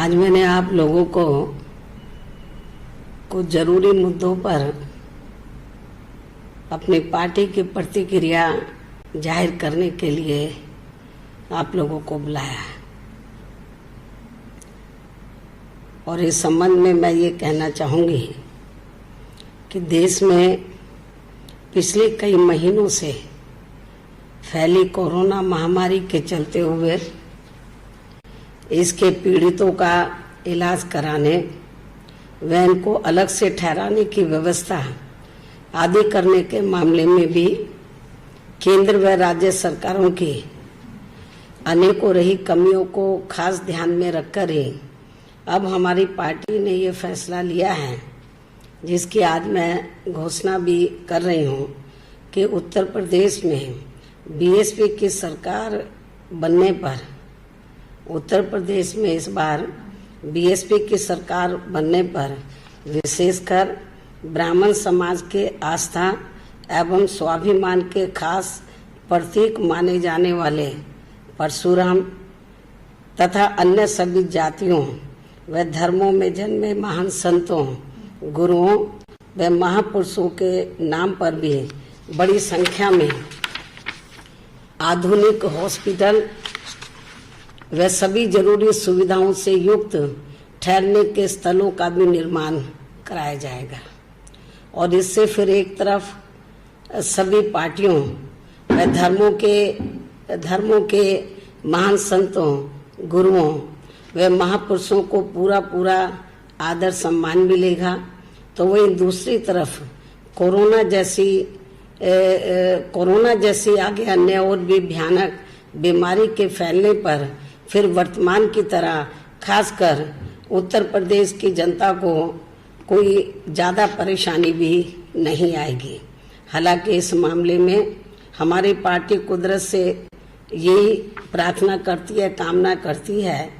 आज मैंने आप लोगों को कुछ जरूरी मुद्दों पर अपनी पार्टी की प्रतिक्रिया जाहिर करने के लिए आप लोगों को बुलाया है। और इस संबंध में मैं ये कहना चाहूँगी कि देश में पिछले कई महीनों से फैली कोरोना महामारी के चलते हुए इसके पीड़ितों का इलाज कराने व इनको अलग से ठहराने की व्यवस्था आदि करने के मामले में भी केंद्र व राज्य सरकारों की अनेकों रही कमियों को खास ध्यान में रखकर ही अब हमारी पार्टी ने ये फैसला लिया है, जिसकी आज मैं घोषणा भी कर रही हूँ कि उत्तर प्रदेश में बीएसपी की सरकार बनने पर उत्तर प्रदेश में इस बार बीएसपी की सरकार बनने पर विशेषकर ब्राह्मण समाज के आस्था एवं स्वाभिमान के खास प्रतीक माने जाने वाले परशुराम तथा अन्य सभी जातियों व धर्मों में जन्मे महान संतों, गुरुओं व महापुरुषों के नाम पर भी बड़ी संख्या में आधुनिक हॉस्पिटल व सभी जरूरी सुविधाओं से युक्त ठहरने के स्थलों का भी निर्माण कराया जाएगा। और इससे फिर एक तरफ सभी पार्टियों व धर्मों के महान संतों, गुरुओं व महापुरुषों को पूरा आदर सम्मान मिलेगा। तो वहीं दूसरी तरफ कोरोना जैसी आगे अन्य और भी भयानक बीमारी के फैलने पर फिर वर्तमान की तरह खासकर उत्तर प्रदेश की जनता को कोई ज़्यादा परेशानी भी नहीं आएगी। हालांकि इस मामले में हमारी पार्टी कुदरत से यही प्रार्थना करती है, कामना करती है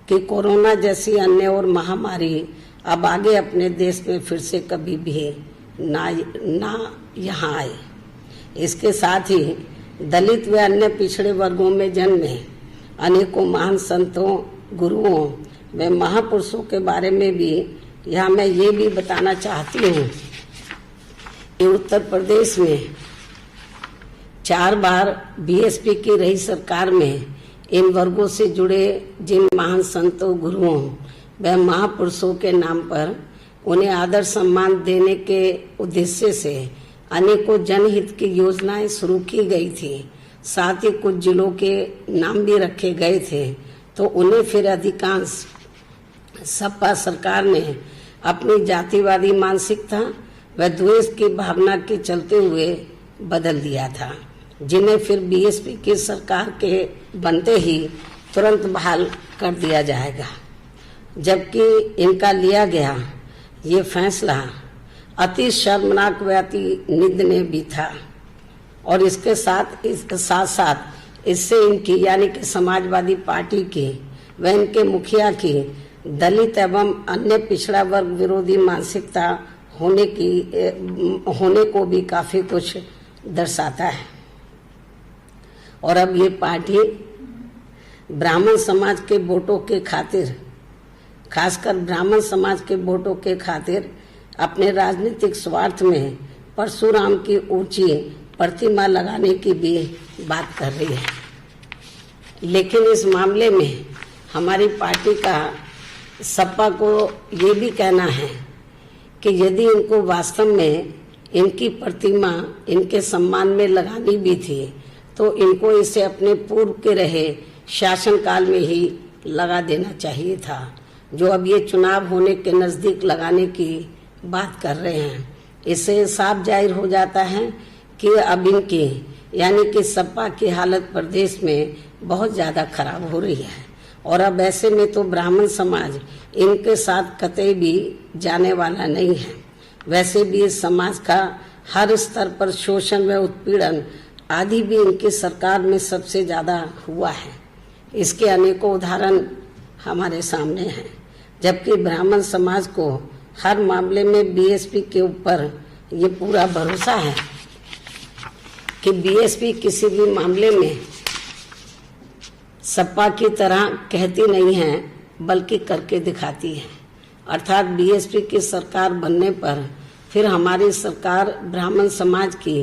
कि कोरोना जैसी अन्य और महामारी अब आगे अपने देश में फिर से कभी भी ना यहाँ आए। इसके साथ ही दलित व अन्य पिछड़े वर्गों में जन्मे अनेकों महान संतों, गुरुओं व महापुरुषों के बारे में भी यहाँ मैं ये भी बताना चाहती हूँ कि उत्तर प्रदेश में 4 बार बीएसपी की रही सरकार में इन वर्गों से जुड़े जिन महान संतों, गुरुओं व महापुरुषों के नाम पर उन्हें आदर सम्मान देने के उद्देश्य से अनेकों जनहित की योजनाएं शुरू की गई थी। साथ ही कुछ जिलों के नाम भी रखे गए थे। तो उन्हें फिर अधिकांश सपा सरकार ने अपनी जातिवादी मानसिकता व द्वेष की भावना के चलते हुए बदल दिया था, जिन्हें फिर बीएसपी की सरकार के बनते ही तुरंत बहाल कर दिया जाएगा। जबकि इनका लिया गया ये फैसला अति शर्मनाक व अति निंदनीय भी था। और इसके साथ इससे इनकी यानी कि समाजवादी पार्टी की व इनके मुखिया की दलित एवं अन्य पिछड़ा वर्ग विरोधी मानसिकता होने को भी काफी कुछ दर्शाता है। और अब ये पार्टी ब्राह्मण समाज के वोटों के खातिर, खासकर ब्राह्मण समाज के वोटों के खातिर अपने राजनीतिक स्वार्थ में परशुराम की ऊंची प्रतिमा लगाने की भी बात कर रही है। लेकिन इस मामले में हमारी पार्टी का सपा को ये भी कहना है कि यदि इनको वास्तव में इनकी प्रतिमा इनके सम्मान में लगानी भी थी तो इनको इसे अपने पूर्व के रहे शासनकाल में ही लगा देना चाहिए था। जो अब ये चुनाव होने के नज़दीक लगाने की बात कर रहे हैं, इससे साफ जाहिर हो जाता है कि अब इनकी यानी कि सपा की हालत प्रदेश में बहुत ज़्यादा खराब हो रही है। और अब ऐसे में तो ब्राह्मण समाज इनके साथ कतई भी जाने वाला नहीं है। वैसे भी इस समाज का हर स्तर पर शोषण व उत्पीड़न आदि भी इनकी सरकार में सबसे ज़्यादा हुआ है। इसके अनेकों उदाहरण हमारे सामने हैं। जबकि ब्राह्मण समाज को हर मामले में बीएसपी के ऊपर ये पूरा भरोसा है कि बीएसपी किसी भी मामले में सपा की तरह कहती नहीं है बल्कि करके दिखाती है। अर्थात बीएसपी की सरकार बनने पर फिर हमारी सरकार ब्राह्मण समाज की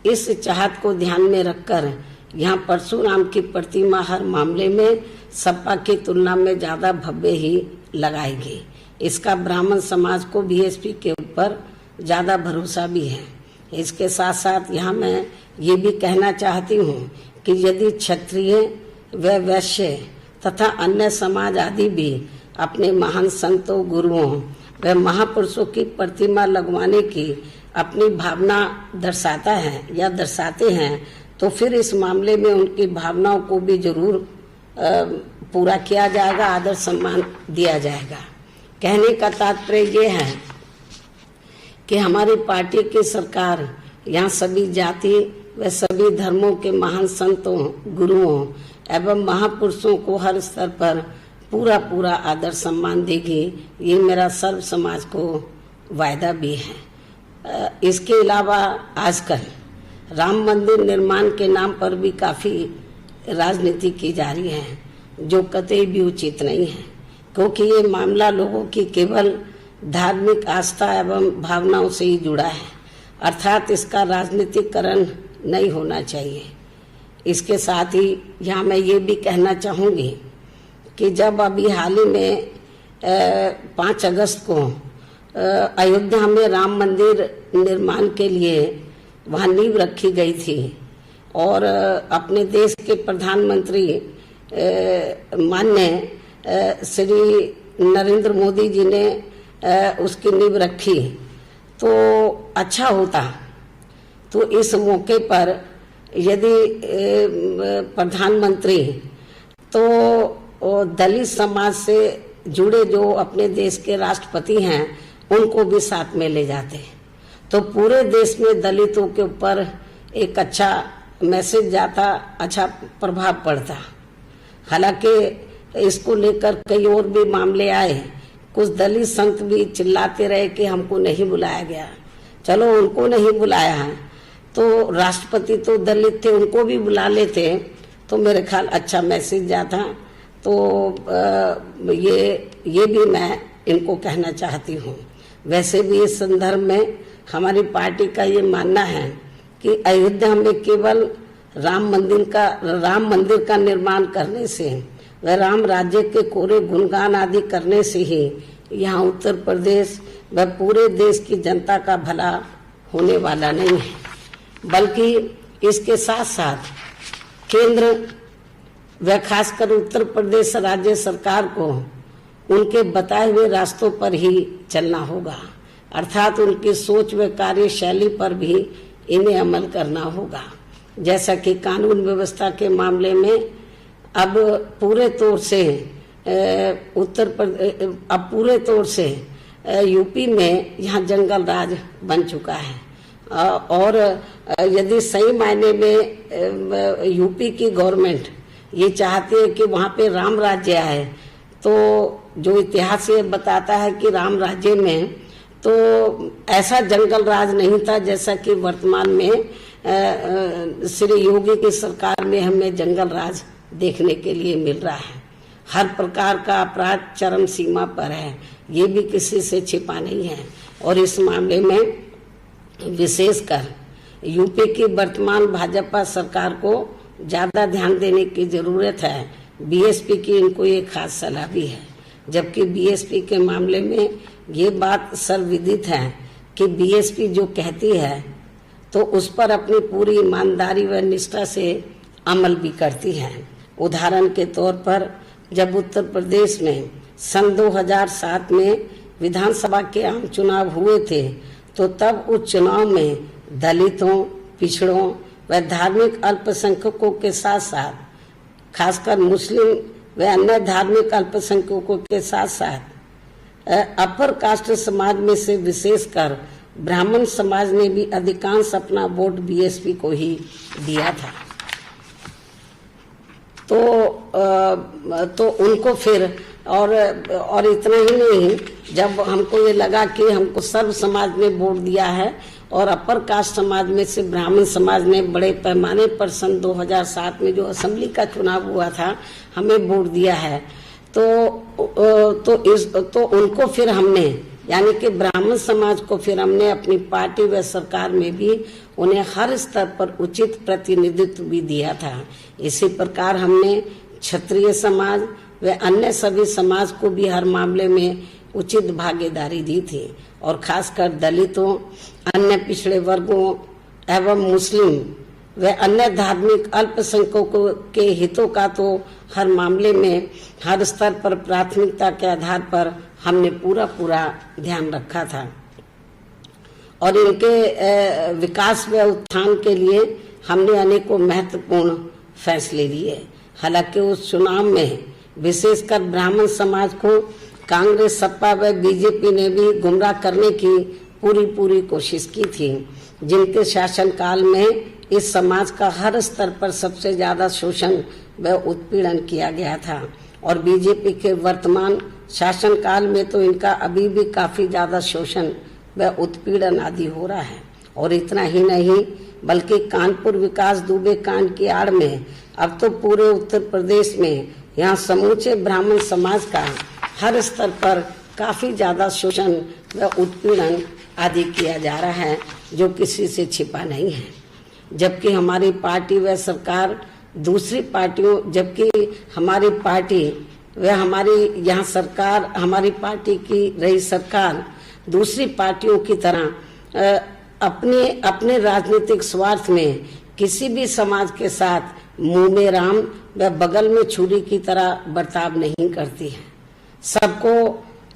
इस चाहत को ध्यान में रखकर यहाँ परशुराम की प्रतिमा हर मामले में सपा की तुलना में ज्यादा भव्य ही लगाएगी। इसका ब्राह्मण समाज को बीएसपी के ऊपर ज्यादा भरोसा भी है। इसके साथ साथ यहाँ मैं ये भी कहना चाहती हूँ कि यदि क्षत्रिय व वैश्य तथा अन्य समाज आदि भी अपने महान संतों, गुरुओं व महापुरुषों की प्रतिमा लगवाने की अपनी भावना दर्शाते हैं तो फिर इस मामले में उनकी भावनाओं को भी जरूर पूरा किया जाएगा, आदर सम्मान दिया जाएगा। कहने का तात्पर्य ये है कि हमारी पार्टी की सरकार यहाँ सभी जाति व सभी धर्मों के महान संतों, गुरुओं एवं महापुरुषों को हर स्तर पर पूरा आदर सम्मान देगी। ये मेरा सर्व समाज को वायदा भी है। इसके अलावा आजकल राम मंदिर निर्माण के नाम पर भी काफी राजनीति की जा रही है, जो कतई भी उचित नहीं है, क्योंकि ये मामला लोगों की केवल धार्मिक आस्था एवं भावनाओं से ही जुड़ा है। अर्थात इसका राजनीतिकरण नहीं होना चाहिए। इसके साथ ही यहाँ मैं ये भी कहना चाहूँगी कि जब अभी हाल ही में 5 अगस्त को अयोध्या में राम मंदिर निर्माण के लिए वहाँ नींव रखी गई थी और अपने देश के प्रधानमंत्री माननीय श्री नरेंद्र मोदी जी ने उसकी नींव रखी, तो अच्छा होता। तो इस मौके पर यदि प्रधानमंत्री तो दलित समाज से जुड़े जो अपने देश के राष्ट्रपति हैं उनको भी साथ में ले जाते, तो पूरे देश में दलितों के ऊपर एक अच्छा मैसेज जाता, अच्छा प्रभाव पड़ता। हालांकि इसको लेकर कई और भी मामले आए, कुछ दलित संत भी चिल्लाते रहे कि हमको नहीं बुलाया गया। चलो उनको नहीं बुलाया है तो राष्ट्रपति तो दलित थे, उनको भी बुला लेते तो मेरे ख्याल अच्छा मैसेज जाता। तो ये भी मैं इनको कहना चाहती हूँ। वैसे भी इस संदर्भ में हमारी पार्टी का ये मानना है कि अयोध्या में केवल राम मंदिर का निर्माण करने से व राम राज्य के कोरे गुणगान आदि करने से ही यहाँ उत्तर प्रदेश व पूरे देश की जनता का भला होने वाला नहीं है, बल्कि इसके साथ साथ केंद्र व खासकर उत्तर प्रदेश राज्य सरकार को उनके बताए हुए रास्तों पर ही चलना होगा। अर्थात उनकी सोच व कार्यशैली पर भी इन्हें अमल करना होगा। जैसा कि कानून व्यवस्था के मामले में अब पूरे तौर से यूपी में यहाँ जंगल राज बन चुका है और यदि सही मायने में यूपी की गवर्नमेंट ये चाहती है कि वहाँ पे राम राज्य आए, तो जो इतिहास ये बताता है कि राम राज्य में तो ऐसा जंगल राज नहीं था जैसा कि वर्तमान में श्री योगी की सरकार में हमें जंगल राज देखने के लिए मिल रहा है। हर प्रकार का अपराध चरम सीमा पर है, ये भी किसी से छिपा नहीं है। और इस मामले में विशेषकर यूपी की वर्तमान भाजपा सरकार को ज्यादा ध्यान देने की जरूरत है। बीएसपी की इनको ये खास सलाह भी है, जबकि बीएसपी के मामले में ये बात सर्वविदित है कि बीएसपी जो कहती है तो उस पर अपनी पूरी ईमानदारी व निष्ठा से अमल भी करती है। उदाहरण के तौर पर जब उत्तर प्रदेश में सन 2007 में विधानसभा के आम चुनाव हुए थे तो तब उस चुनाव में दलितों, पिछड़ों व धार्मिक अल्पसंख्यकों के साथ साथ खासकर मुस्लिम व अन्य धार्मिक अल्पसंख्यकों के साथ साथ अपर कास्ट समाज में से विशेषकर ब्राह्मण समाज ने भी अधिकांश अपना वोट बीएसपी को ही दिया था। तो उनको फिर और इतना ही नहीं, जब हमको ये लगा कि हमको सर्व समाज ने वोट दिया है और अपर कास्ट समाज में से ब्राह्मण समाज ने बड़े पैमाने पर सन 2007 में जो असेंबली का चुनाव हुआ था हमें वोट दिया है, तो उनको फिर हमने, यानी कि ब्राह्मण समाज को फिर हमने अपनी पार्टी व सरकार में भी उन्हें हर स्तर पर उचित प्रतिनिधित्व भी दिया था। इसी प्रकार हमने क्षत्रिय समाज व अन्य सभी समाज को भी हर मामले में उचित भागीदारी दी थी, और खासकर दलितों, अन्य पिछड़े वर्गों एवं मुस्लिम व अन्य धार्मिक अल्पसंख्यकों के हितों का तो हर मामले में हर स्तर पर प्राथमिकता के आधार पर हमने पूरा ध्यान रखा था, और इनके विकास व उत्थान के लिए हमने अनेकों महत्वपूर्ण फैसले लिए। हालांकि उस चुनाव में विशेषकर ब्राह्मण समाज को कांग्रेस, सपा व बीजेपी ने भी गुमराह करने की पूरी कोशिश की थी, जिनके शासनकाल में इस समाज का हर स्तर पर सबसे ज्यादा शोषण व उत्पीड़न किया गया था, और बीजेपी के वर्तमान शासनकाल में तो इनका अभी भी काफी ज्यादा शोषण व उत्पीड़न आदि हो रहा है। और इतना ही नहीं, बल्कि कानपुर विकास दुबे कांड की आड़ में अब तो पूरे उत्तर प्रदेश में यहाँ समूचे ब्राह्मण समाज का हर स्तर पर काफी ज्यादा शोषण व उत्पीड़न आदि किया जा रहा है, जो किसी से छिपा नहीं है। जबकि हमारी पार्टी व सरकार दूसरी पार्टियों, जबकि हमारी पार्टी व हमारी यहाँ सरकार, हमारी पार्टी की रही सरकार दूसरी पार्टियों की तरह अपने राजनीतिक स्वार्थ में किसी भी समाज के साथ मुंह में राम व बगल में छुरी की तरह बर्ताव नहीं करती है। सबको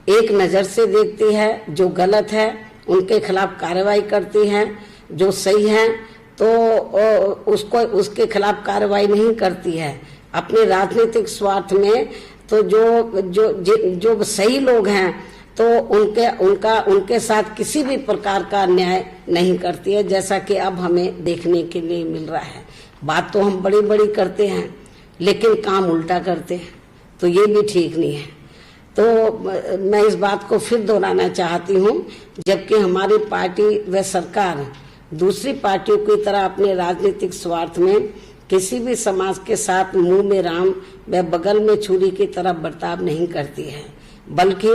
एक नजर से देखती है, जो गलत है उनके खिलाफ कार्रवाई करती है, जो सही है तो उसके खिलाफ कार्रवाई नहीं करती है। अपने राजनीतिक स्वार्थ में तो जो सही लोग हैं तो उनके साथ किसी भी प्रकार का अन्याय नहीं करती है, जैसा कि अब हमें देखने के लिए मिल रहा है। बात तो हम बड़ी करते हैं, लेकिन काम उल्टा करते हैं, तो ये भी ठीक नहीं है। तो मैं इस बात को फिर दोहराना चाहती हूँ, जबकि हमारी पार्टी व सरकार दूसरी पार्टियों की तरह अपने राजनीतिक स्वार्थ में किसी भी समाज के साथ मुंह में राम व बगल में छुरी की तरह बर्ताव नहीं करती है, बल्कि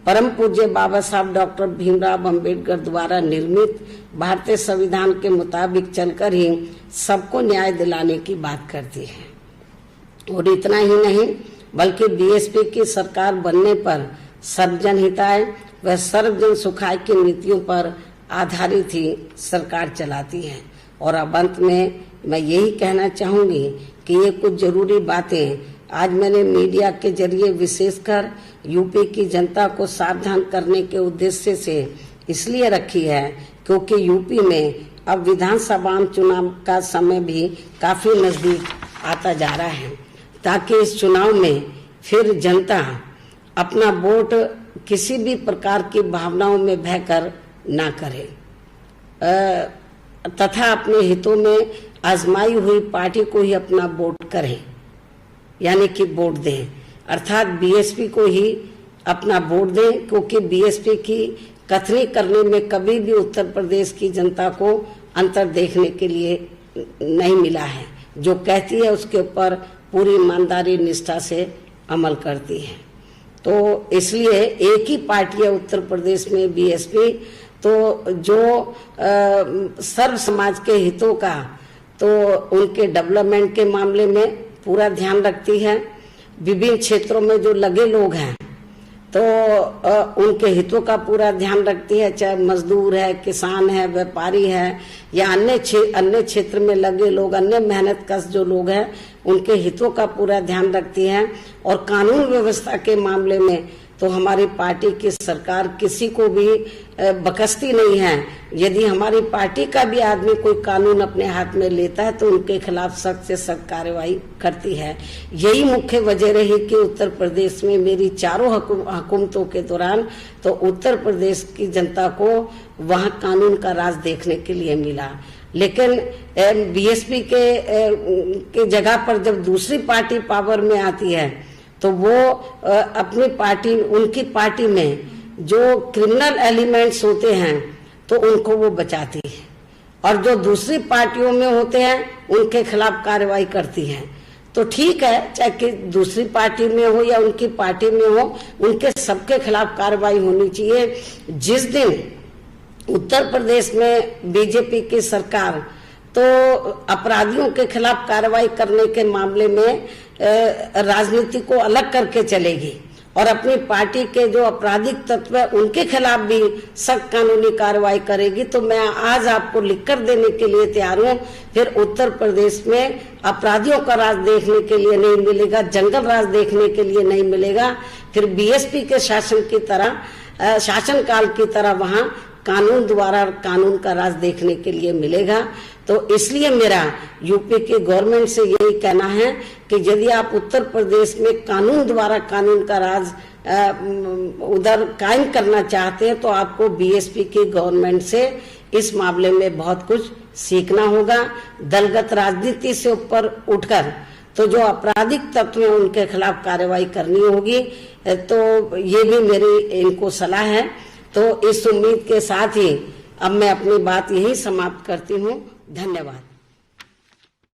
परम पूज्य बाबा साहब डॉक्टर भीमराव अंबेडकर द्वारा निर्मित भारतीय संविधान के मुताबिक चलकर ही सबको न्याय दिलाने की बात करती है। और इतना ही नहीं, बल्कि बीएसपी की सरकार बनने पर सर्वजन हिताय व सर्वजन सुखाय की नीतियों पर आधारित ही सरकार चलाती है। और अब अंत में मैं यही कहना चाहूंगी कि ये कुछ जरूरी बातें आज मैंने मीडिया के जरिए विशेषकर यूपी की जनता को सावधान करने के उद्देश्य से इसलिए रखी है, क्योंकि यूपी में अब विधानसभा चुनाव का समय भी काफी नजदीक आता जा रहा है, ताकि इस चुनाव में फिर जनता अपना वोट किसी भी प्रकार की भावनाओं में बहकर ना करे, तथा अपने हितों में आजमाई हुई पार्टी को ही अपना वोट करें, यानी कि वोट दें, अर्थात बीएसपी को ही अपना वोट दें, क्योंकि बीएसपी की कथनी करने में कभी भी उत्तर प्रदेश की जनता को अंतर देखने के लिए नहीं मिला है। जो कहती है उसके ऊपर पूरी ईमानदारी निष्ठा से अमल करती है। तो इसलिए एक ही पार्टी है उत्तर प्रदेश में बीएसपी, तो जो सर्व समाज के हितों का तो उनके डेवलपमेंट के मामले में पूरा ध्यान रखती है। विभिन्न क्षेत्रों में जो लगे लोग हैं तो उनके हितों का पूरा ध्यान रखती है, चाहे मजदूर है, किसान है, व्यापारी है या अन्य क्षेत्र में लगे लोग, अन्य मेहनत कश जो लोग हैं उनके हितों का पूरा ध्यान रखती है। और कानून व्यवस्था के मामले में तो हमारी पार्टी की सरकार किसी को भी बकसती नहीं है। यदि हमारी पार्टी का भी आदमी कोई कानून अपने हाथ में लेता है तो उनके खिलाफ सख्त से सख्त कार्रवाई करती है। यही मुख्य वजह रही कि उत्तर प्रदेश में मेरी चारों हुकूमतों के दौरान तो उत्तर प्रदेश की जनता को वहां कानून का राज देखने के लिए मिला। लेकिन बीएसपी के जगह पर जब दूसरी पार्टी पावर में आती है तो वो अपनी पार्टी, उनकी पार्टी में जो क्रिमिनल एलिमेंट्स होते हैं तो उनको वो बचाती है, और जो दूसरी पार्टियों में होते हैं उनके खिलाफ कार्रवाई करती है। तो ठीक है, चाहे कि दूसरी पार्टी में हो या उनकी पार्टी में हो, उनके सबके खिलाफ कार्रवाई होनी चाहिए। जिस दिन उत्तर प्रदेश में बीजेपी की सरकार तो अपराधियों के खिलाफ कार्रवाई करने के मामले में राजनीति को अलग करके चलेगी और अपनी पार्टी के जो आपराधिक तत्व है उनके खिलाफ भी सख्त कानूनी कार्रवाई करेगी, तो मैं आज आपको लिखकर देने के लिए तैयार हूँ। फिर उत्तर प्रदेश में अपराधियों का राज देखने के लिए नहीं मिलेगा, जंगल राज देखने के लिए नहीं मिलेगा। फिर बीएसपी के शासनकाल की तरह वहां कानून द्वारा कानून का राज देखने के लिए मिलेगा। तो इसलिए मेरा यूपी की गवर्नमेंट से यही कहना है कि यदि आप उत्तर प्रदेश में कानून द्वारा कानून का राज उधर कायम करना चाहते हैं तो आपको बीएसपी की गवर्नमेंट से इस मामले में बहुत कुछ सीखना होगा। दलगत राजनीति से ऊपर उठकर तो जो आपराधिक तत्व हैं उनके खिलाफ कार्रवाई करनी होगी। तो ये भी मेरी इनको सलाह है। तो इस उम्मीद के साथ ही अब मैं अपनी बात यही समाप्त करती हूँ। धन्यवाद।